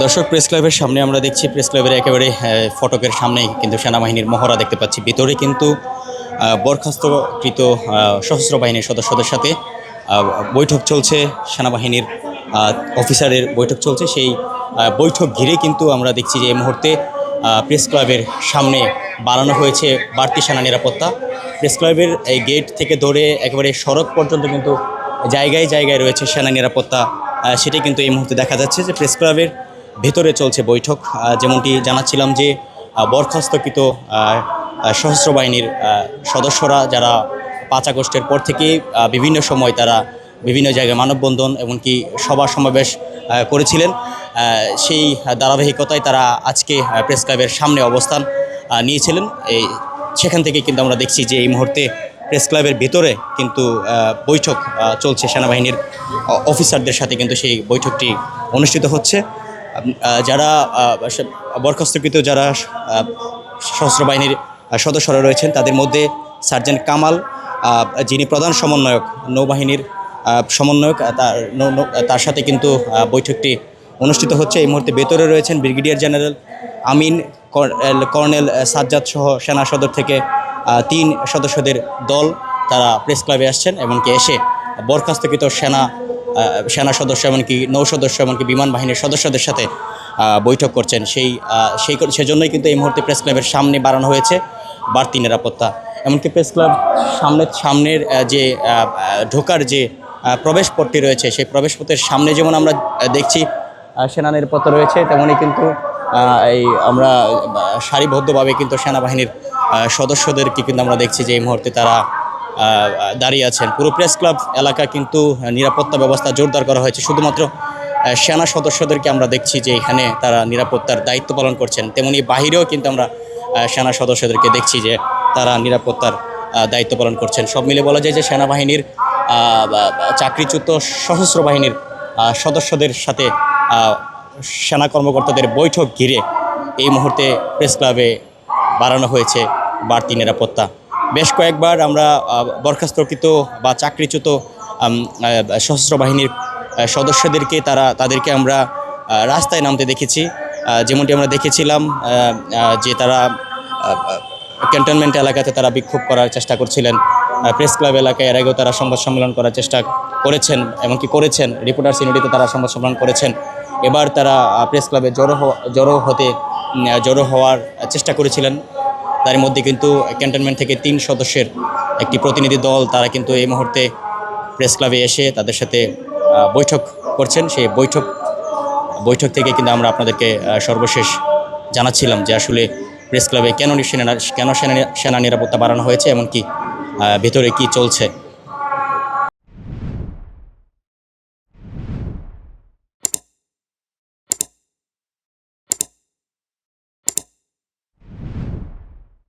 দর্শক, প্রেস ক্লাবের সামনে আমরা দেখছি, প্রেস ক্লাবের একেবারে ফটকের সামনেই কিন্তু সেনাবাহিনীর মহড়া দেখতে পাচ্ছি। ভিতরে কিন্তু বরখাস্তকৃত সশস্ত্র বাহিনীর সদস্যদের সাথে বৈঠক চলছে, সেনাবাহিনীর অফিসারের বৈঠক চলছে। সেই বৈঠক ঘিরে কিন্তু আমরা দেখছি যে এই মুহূর্তে প্রেস ক্লাবের সামনে বাড়ানো হয়েছে বাড়তি সেনা নিরাপত্তা। প্রেস ক্লাবের এই গেট থেকে ধরে একেবারে সড়ক পর্যন্ত কিন্তু জায়গায় জায়গায় রয়েছে সেনা নিরাপত্তা। সেটাই কিন্তু এই মুহূর্তে দেখা যাচ্ছে যে প্রেস ক্লাবের ভেতরে চলছে বৈঠক। যেমনটি জানাচ্ছিলাম যে বরখাস্তকৃত সশস্ত্র বাহিনীর সদস্যরা যারা 5 আগস্টের পর থেকেই বিভিন্ন সময় তারা বিভিন্ন জায়গায় মানববন্ধন এমনকি সভা সমাবেশ করেছিলেন, সেই ধারাবাহিকতায় তারা আজকে প্রেস ক্লাবের সামনে অবস্থান নিয়েছিলেন। সেখান থেকে কিন্তু আমরা দেখছি যে এই মুহূর্তে প্রেস ক্লাবের ভেতরে কিন্তু বৈঠক চলছে সেনাবাহিনীর অফিসারদের সাথে, কিন্তু সেই বৈঠকটি অনুষ্ঠিত হচ্ছে। যারা বরখাস্তকৃত যারা সশস্ত্র বাহিনীর সদস্যরা রয়েছেন তাদের মধ্যে সার্জেন্ট কামাল, যিনি প্রধান সমন্বয়ক নৌবাহিনীর সমন্বয়ক, তার সাথে কিন্তু বৈঠকটি অনুষ্ঠিত হচ্ছে। এই মুহূর্তে ভেতরে রয়েছেন ব্রিগেডিয়ার জেনারেল আমিন, কর্নেল সাজ্জাদ সহ সেনা সদর থেকে 3 সদস্যদের দল তারা প্রেস ক্লাবে আসছেন, এমনকি এসে বরখাস্তকৃত সেনা সদস্য এমনকি নৌ সদস্য এমনকি বিমান বাহিনীর সদস্যদের সাথে বৈঠক করছেন। সেজন্যই কিন্তু এই মুহূর্তে প্রেস ক্লাবের সামনে বাড়ানো হয়েছে বাড়তি নিরাপত্তা। এমনকি প্রেস ক্লাব সামনের যে ঢোকার যে প্রবেশপথটি রয়েছে, সেই প্রবেশপথের সামনে যেমন আমরা দেখছি সেনা নিরাপত্তা রয়েছে, তেমনই কিন্তু আমরা সারিবদ্ধভাবে কিন্তু সেনাবাহিনীর সদস্যদেরকে কিন্তু আমরা দেখছি যে এই মুহূর্তে তারা দাঁড়িয়ে আছেন। পুরো প্রেস ক্লাব এলাকা কিন্তু নিরাপত্তা ব্যবস্থা জোরদার করা হয়েছে। শুধুমাত্র সেনা সদস্যদেরকে আমরা দেখছি যে এখানে তারা নিরাপত্তার দায়িত্ব পালন করছেন, তেমনি বাহিরেও কিন্তু আমরা সেনা সদস্যদেরকে দেখছি যে তারা নিরাপত্তার দায়িত্ব পালন করছেন। সব মিলে বলা যায় যে সেনাবাহিনীর চাকরিচ্যুত সশস্ত্র বাহিনীর সদস্যদের সাথে সেনা কর্মকর্তাদের বৈঠক ঘিরে এই মুহূর্তে প্রেস ক্লাবে বাড়ানো হয়েছে বাড়তি নিরাপত্তা। বেশ কয়েকবার আমরা বরখাস্তকৃত বা চাকরিচ্যুত সশস্ত্র বাহিনীর সদস্যদেরকে তাদেরকে আমরা রাস্তায় নামতে দেখেছি। যেমনটি আমরা দেখেছিলাম যে তারা ক্যান্টনমেন্ট এলাকাতে তারা বিক্ষোভ করার চেষ্টা করছিলেন। প্রেস ক্লাব এলাকায় এর আগেও তারা সংবাদ সম্মেলন করার চেষ্টা করেছেন, এমনকি করেছেন। রিপোর্টার্স ইউনিটিতে তারা সংবাদ সম্মেলন করেছেন। এবার তারা প্রেস ক্লাবে জড়ো হওয়ার চেষ্টা করেছিলেন। তার মধ্যে কিন্তু ক্যান্টনমেন্ট থেকে 3 সদস্যের একটি প্রতিনিধি দল তারা কিন্তু এই মুহূর্তে প্রেস ক্লাবে এসে তাদের সাথে বৈঠক করছেন। সেই বৈঠক থেকে কিন্তু আমরা আপনাদেরকে সর্বশেষ জানাচ্ছিলাম যে আসলে প্রেস ক্লাবে কেন সেনা নিরাপত্তা বাড়ানো হয়েছে, এমনকি ভেতরে কি চলছে।